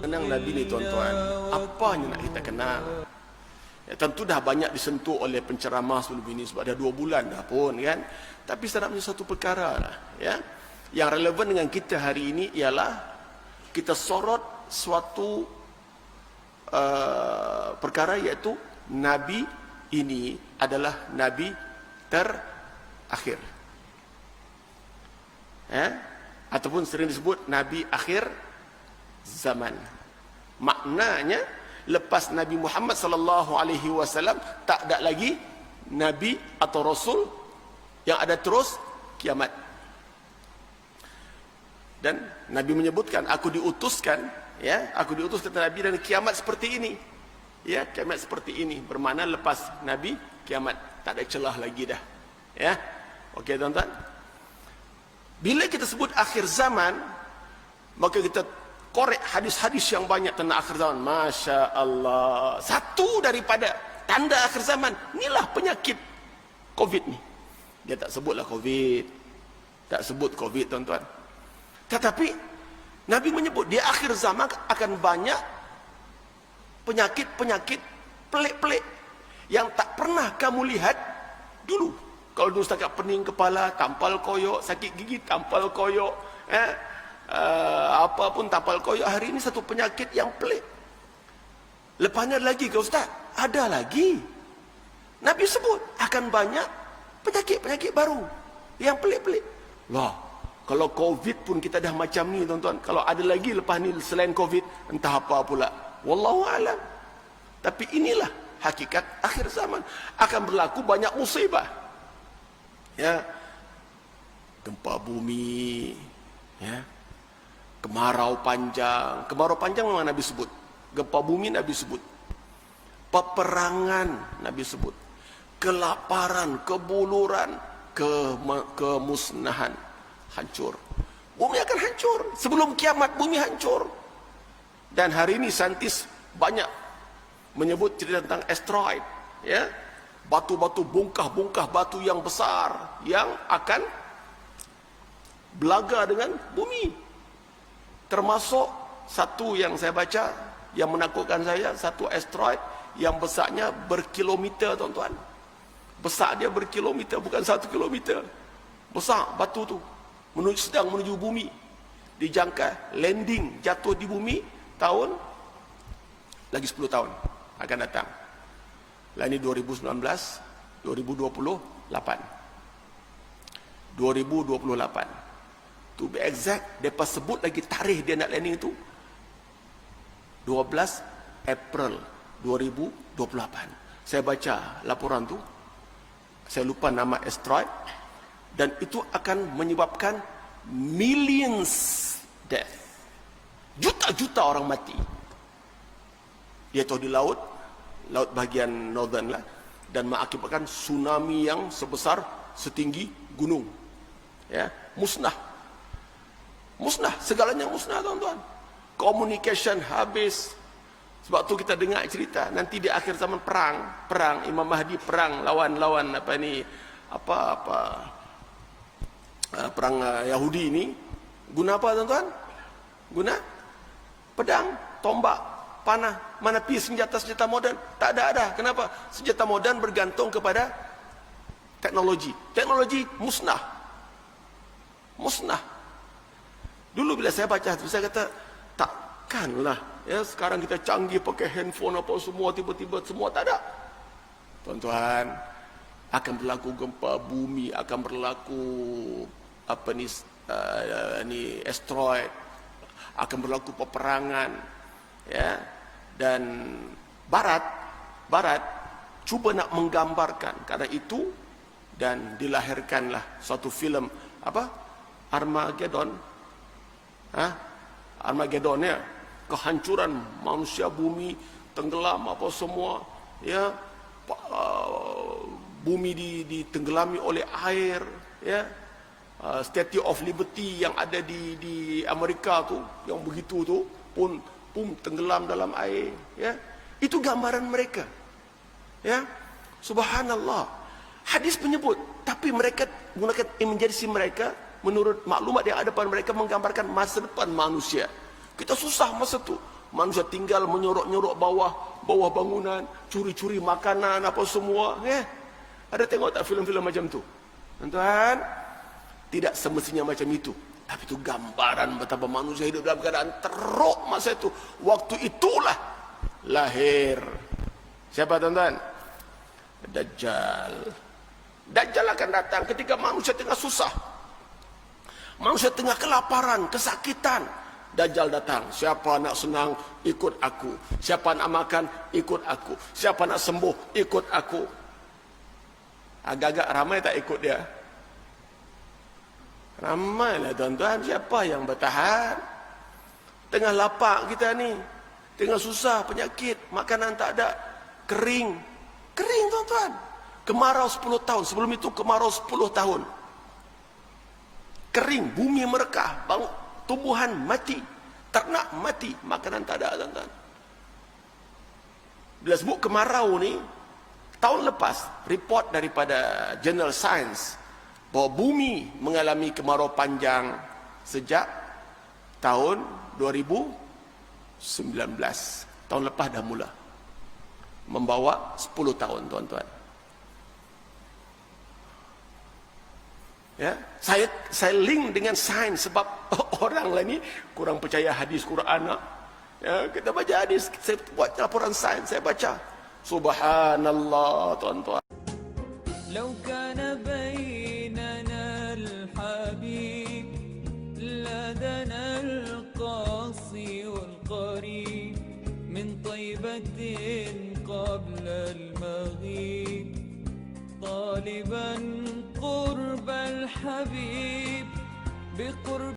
Kenang Nabi ni tuan-tuan, apanya nak kita kenal? Ya, tentu dah banyak disentuh oleh penceramah sebelum ini sebab dah 2 bulan dah pun kan. Tapi saya nak punya satu perkara lah, ya. Yang relevan dengan kita hari ini ialah kita sorot suatu perkara, iaitu Nabi ini adalah Nabi terakhir, ataupun sering disebut Nabi akhir zaman. Maknanya lepas Nabi Muhammad sallallahu alaihi wasallam tak ada lagi nabi atau rasul yang ada terus kiamat. Dan Nabi menyebutkan, aku diutuskan, ya, aku diutus kata Nabi, dan kiamat seperti ini. Ya, kiamat seperti ini bermakna lepas Nabi kiamat tak ada celah lagi dah. Ya. Okey tuan-tuan. Bila kita sebut akhir zaman, maka kita korek hadis-hadis yang banyak tentang akhir zaman. Masya Allah. Satu daripada tanda akhir zaman, inilah penyakit COVID ni. Dia tak sebutlah COVID. Tak sebut COVID tuan-tuan. Tetapi Nabi menyebut di akhir zaman akan banyak penyakit-penyakit pelik-pelik yang tak pernah kamu lihat dulu. Kalau dulu setakat pening kepala, tampal koyok, sakit gigi, tampal koyok, apa pun tampal koyok. Hari ini satu penyakit yang pelik. Lepasnya lagi ke Ustaz? Ada lagi. Nabi sebut akan banyak penyakit-penyakit baru yang pelik-pelik. Wah, kalau COVID pun kita dah macam ni tuan-tuan. Kalau ada lagi lepas ni selain COVID, entah apa pula. Wallahu alam. Tapi inilah hakikat akhir zaman. Akan berlaku banyak musibah. Ya. Gempa bumi, ya. Kemarau panjang. Kemarau panjang memang Nabi sebut. Gempa bumi Nabi sebut. Peperangan Nabi sebut. Kelaparan, kebuluran, kemusnahan, hancur. Bumi akan hancur. Sebelum kiamat bumi hancur. Dan hari ini saintis banyak menyebut cerita tentang asteroid, ya. Batu-batu, bongkah-bongkah batu yang besar yang akan belaga dengan bumi. Termasuk satu yang saya baca yang menakutkan saya, satu asteroid yang besarnya berkilometer tuan-tuan. Besar dia berkilometer, bukan 1 kilometer. Besar batu tu. Sedang menuju bumi. Dijangka landing, jatuh di bumi tahun lagi 10 tahun akan datang. Lah ini 2019, 2028. 2028. To be exact, mereka sebut lagi tarikh dia nak landing itu 12 April 2028. Saya baca laporan tu, saya lupa nama asteroid, dan itu akan menyebabkan millions death. Juta-juta orang mati. Dia tahu di laut bahagian northern lah, dan mengakibatkan tsunami yang sebesar setinggi gunung. Ya, musnah. Musnah, segalanya musnah tuan-tuan. Communication habis. Sebab tu kita dengar cerita nanti di akhir zaman perang Imam Mahdi perang lawan perang Yahudi ini. Guna apa tuan-tuan? Guna pedang, tombak, panah. Mana pi senjata-senjata moden? Tak ada. Kenapa? Senjata moden bergantung kepada teknologi. Teknologi musnah. Musnah. Dulu bila saya baca itu, saya kata, takkanlah, ya, sekarang kita canggih pakai handphone apa semua, tiba-tiba semua tak ada. Tuan-tuan, akan berlaku gempa bumi, akan berlaku asteroid, akan berlaku peperangan, ya. Dan barat cuba nak menggambarkan karena itu, dan dilahirkanlah suatu filem Armageddon. Armageddon, ya, kehancuran manusia, bumi tenggelam apa semua, ya, bumi ditenggelami oleh air, ya. Statue of Liberty yang ada di Amerika tu, yang begitu tu pun tenggelam dalam air, ya. Itu gambaran mereka, ya. Subhanallah. Hadis menyebut, tapi mereka gunakan imajinasi mereka menurut maklumat yang ada pada mereka menggambarkan masa depan manusia. Kita susah masa tu. Manusia tinggal menyorok-nyorok bawah bangunan, curi-curi makanan apa semua. Ada tengok tak filem-filem macam tu? Tuan-tuan, tidak semestinya macam itu. Tapi itu gambaran betapa manusia hidup dalam keadaan teruk masa itu. Waktu itulah lahir siapa tuan-tuan? Dajjal. Dajjal akan datang ketika manusia tengah susah. Manusia tengah kelaparan, kesakitan. Dajjal datang. Siapa nak senang, ikut aku. Siapa nak makan, ikut aku. Siapa nak sembuh, ikut aku. Agak-agak ramai tak ikut dia? Ramailah tuan-tuan. Siapa yang bertahan? Tengah lapar kita ni. Tengah susah, penyakit, makanan tak ada. Kering. Kering tuan-tuan. Kemarau 10 tahun. Sebelum itu kemarau 10 tahun. Kering, bumi merekah. Tumbuhan mati. Ternak mati. Makanan tak ada tuan-tuan. Bila sebut kemarau ni, tahun lepas, report daripada Journal Science bahawa bumi mengalami kemarau panjang sejak tahun 2019. Tahun lepas dah mula. Membawa 10 tahun tuan-tuan. Ya, saya link dengan sains sebab orang lain ni kurang percaya hadis Quran. Ya, kita baca hadis, saya buat laporan sains, saya baca. Subhanallah tuan-tuan. لو كان بيننا الحبيب لدنا القاصي والقريب من طيبة قبل المغيب طالبا قرب الحبيب بقرب